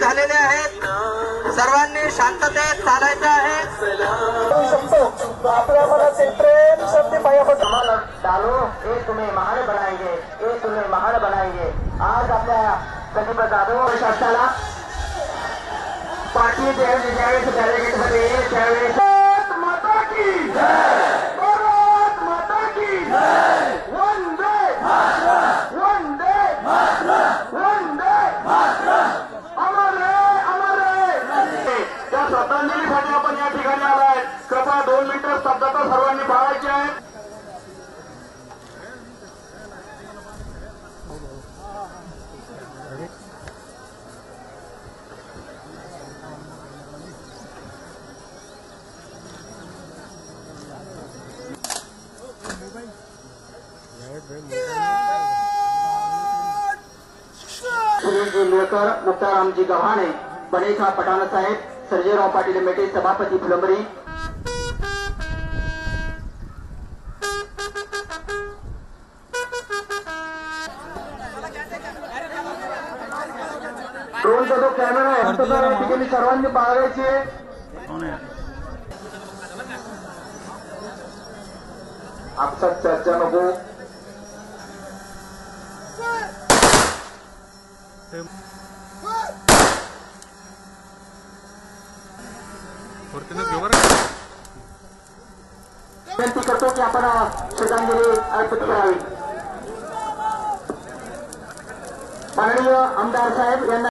झालेले आहेत, सर्वांनी शांततेत चालायचं आहे। आपल्या मनाचे प्रेम शक्ती पायापासून डालो, हे तुम्हें महान बनाएंगे, हे तुम्हें महान बनाएंगे। आज आपल्या प्रतिभा जाधव शासनाला पाठी ज्यावेळेस बॅरिकेडमध्ये त्यावेळेस माता की जय, भारत माता की जय, वंदे मातरम, वंदे मातरम, वंदे मातरम, अमर है, अमर है। त्या श्रद्धांजलीसाठी आपण या ठिकाणी आलाय। कृपया 2 मिनिटं स्तब्धता सर्वांनी पाळायची आहे। मुक्तारामजी गव्हाणे, बनेखा पठाण साहेब, सर्जेराव पाटील मेटे, सभापती फुलंबरी। ड्रोनचा जो कॅमेरा आहे त्या ठिकाणी सर्वांनी बाळगायचे। आपसात चर्चा नको। विनंती करतो की आपण श्रद्धांजली अर्पित करावी। माननीय आमदार साहेब यांना